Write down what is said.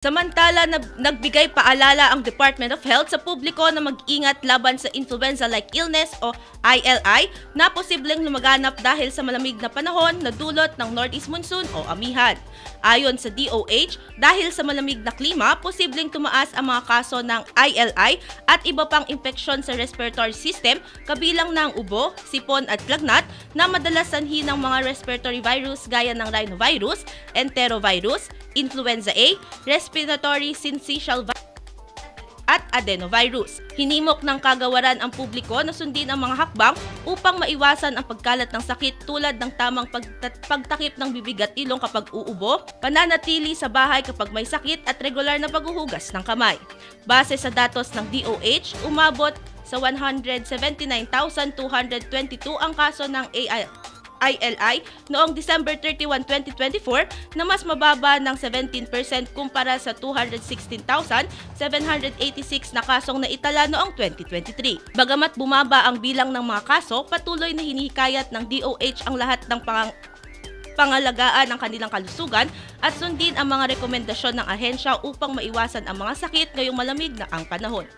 Samantala, nagbigay paalala ang Department of Health sa publiko na mag-ingat laban sa influenza-like illness o ILI na posibleng lumaganap dahil sa malamig na panahon na dulot ng northeast monsoon o amihan. Ayon sa DOH, dahil sa malamig na klima, posibleng tumaas ang mga kaso ng ILI at iba pang infeksyon sa respiratory system kabilang ng ubo, sipon at lagnat na madalas sanhi ng mga respiratory virus gaya ng rhinovirus, enterovirus, influenza A, respiratory syncytial virus at adenovirus. Hinimok ng kagawaran ang publiko na sundin ang mga hakbang upang maiwasan ang pagkalat ng sakit tulad ng tamang pagtakip ng bibig at ilong kapag uubo, pananatili sa bahay kapag may sakit at regular na paghuhugas ng kamay. Base sa datos ng DOH, umabot sa 179,222 ang kaso ng ILI noong December 31, 2024 na mas mababa ng 17% kumpara sa 216,786 na kasong naitala noong 2023. Bagamat bumaba ang bilang ng mga kaso, patuloy na hinihikayat ng DOH ang lahat ng pangalagaan ng kanilang kalusugan at sundin ang mga rekomendasyon ng ahensya upang maiwasan ang mga sakit ngayong malamig na ang panahon.